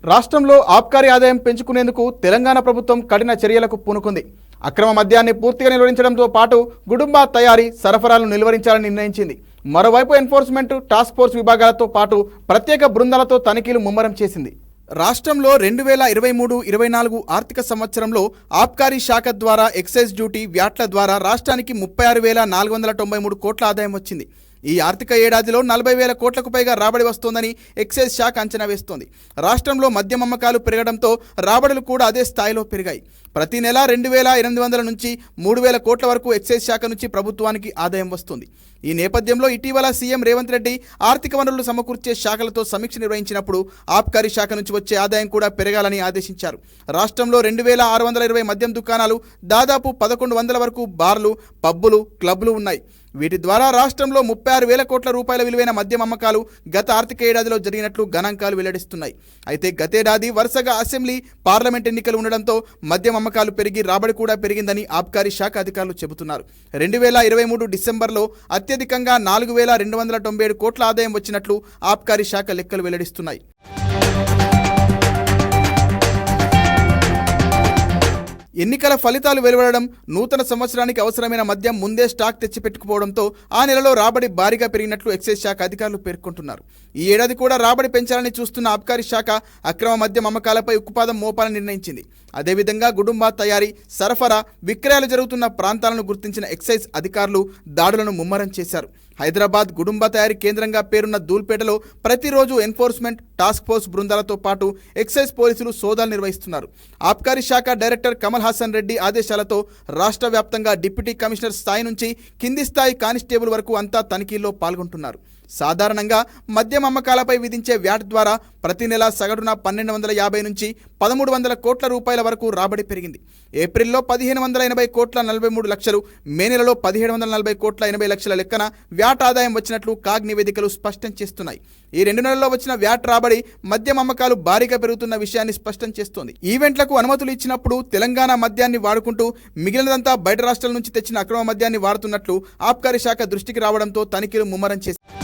రాష్ట్రంలో ఆబ్కారీ ఆదాయం పెంచుకునేందుకు తెలంగాణ ప్రభుత్వం కఠిన చర్యలకు పూనుకుంది. అక్రమ మద్యాన్ని పూర్తిగా నిలువరించడంతో పాటు గుడుంబా తయారీ, సరఫరాలను నిలువరించాలని నిర్ణయించింది. మరోవైపు ఎన్ఫోర్స్మెంట్, టాస్క్ ఫోర్స్ విభాగాలతో పాటు ప్రత్యేక బృందాలతో తనిఖీలు ముమ్మరం చేసింది. రాష్ట్రంలో 2023-24 ఆర్థిక సంవత్సరంలో ఆబ్కారీ శాఖ ద్వారా ఎక్సైజ్ డ్యూటీ, వ్యాట్ల ద్వారా రాష్ట్రానికి 36,493 కోట్ల ఆదాయం వచ్చింది. ఈ ఆర్థిక ఏడాదిలో 40,000 కోట్లకు పైగా రాబడి వస్తోందని ఎక్సైజ్ శాఖ అంచనా వేస్తోంది. రాష్ట్రంలో మద్యం అమ్మకాలు పెరగడంతో రాబడులు కూడా అదే స్థాయిలో పెరిగాయి. ప్రతి నెల 2,800 నుంచి 3,000 కోట్ల వరకు ఎక్సైజ్ శాఖ నుంచి ప్రభుత్వానికి ఆదాయం వస్తుంది. ఈ నేపథ్యంలో ఇటీవల సీఎం రేవంత్ రెడ్డి ఆర్థిక వనరులు సమకూర్చే శాఖలతో సమీక్ష నిర్వహించినప్పుడు ఆబ్కారీ శాఖ నుంచి వచ్చే ఆదాయం కూడా పెరగాలని ఆదేశించారు. రాష్ట్రంలో 2,620 మద్యం దుకాణాలు, దాదాపు 1,100 వరకు బార్లు, పబ్బులు, క్లబ్లు ఉన్నాయి. వీటి ద్వారా రాష్ట్రంలో 36,000 కోట్ల రూపాయల విలువైన మద్యం అమ్మకాలు గత ఆర్థిక ఏడాదిలో జరిగినట్లు గణాంకాలు వెల్లడిస్తున్నాయి. అయితే గతేడాది వరుసగా అసెంబ్లీ, పార్లమెంట్ ఎన్నికలు ఉండడంతో మద్యం అమ్మకాలు పెరిగి రాబడి కూడా పెరిగిందని ఆబ్కారీ శాఖ అధికారులు చెబుతున్నారు. 2023 డిసెంబర్లో అత్యధికంగా 4,297 కోట్ల ఆదాయం వచ్చినట్లు ఆబ్కారీ శాఖ లెక్కలు వెల్లడిస్తున్నాయి. ఎన్నికల ఫలితాలు వెలువడడం, నూతన సంవత్సరానికి అవసరమైన మద్యం ముందే స్టాక్ తెచ్చిపెట్టుకుపోవడంతో ఆ నెలలో రాబడి భారీగా పెరిగినట్లు ఎక్సైజ్ శాఖ అధికారులు పేర్కొంటున్నారు. ఈ ఏడాది కూడా రాబడి పెంచాలని చూస్తున్న ఆబ్కారీ శాఖ అక్రమ మద్యం అమ్మకాలపై ఉక్కుపాదం మోపాలని నిర్ణయించింది. అదేవిధంగా గుడుంబా తయారీ, సరఫరా, విక్రయాలు జరుగుతున్న ప్రాంతాలను గుర్తించిన ఎక్సైజ్ అధికారులు దాడులను ముమ్మరం చేశారు. హైదరాబాద్ గుడుంబా తయారీ కేంద్రంగా పేరున్న ధూల్పేటలో ప్రతిరోజు ఎన్ఫోర్స్మెంట్, టాస్క్ ఫోర్స్ బృందాలతో పాటు ఎక్సైజ్ పోలీసులు సోదాలు నిర్వహిస్తున్నారు. ఆబ్కారీ శాఖ డైరెక్టర్ కమల్ హాసన్ రెడ్డి ఆదేశాలతో రాష్ట్ర వ్యాప్తంగా డిప్యూటీ కమిషనర్ స్థాయి నుంచి కింది స్థాయి కానిస్టేబుల్ వరకు అంతా తనిఖీల్లో పాల్గొంటున్నారు. సాధారణంగా మద్యం అమ్మకాలపై విధించే వ్యాట్ ద్వారా ప్రతి నెల సగటున 1,250 నుంచి 1,300 కోట్ల రూపాయల వరకు రాబడి పెరిగింది. ఏప్రిల్లో 1,580 కోట్ల 43 లక్షలు, మే నెలలో 1,740 కోట్ల 80 లక్షల లెక్కన వ్యాట్ ఆదాయం వచ్చినట్లు కాగ్ నివేదికలు స్పష్టం చేస్తున్నాయి. ఈ 2 నెలల్లో వచ్చిన వ్యాట్ రాబడి మద్యం అమ్మకాలు భారీగా పెరుగుతున్న విషయాన్ని స్పష్టం చేస్తోంది. ఈవెంట్లకు అనుమతులు ఇచ్చినప్పుడు తెలంగాణ మద్యాన్ని వాడుకుంటూ మిగిలినదంతా బయట రాష్ట్రాల నుంచి తెచ్చిన అక్రమ మద్యాన్ని వాడుతున్నట్లు ఆబ్కారీ శాఖ దృష్టికి రావడంతో తనిఖీలు ముమ్మరం చేసింది.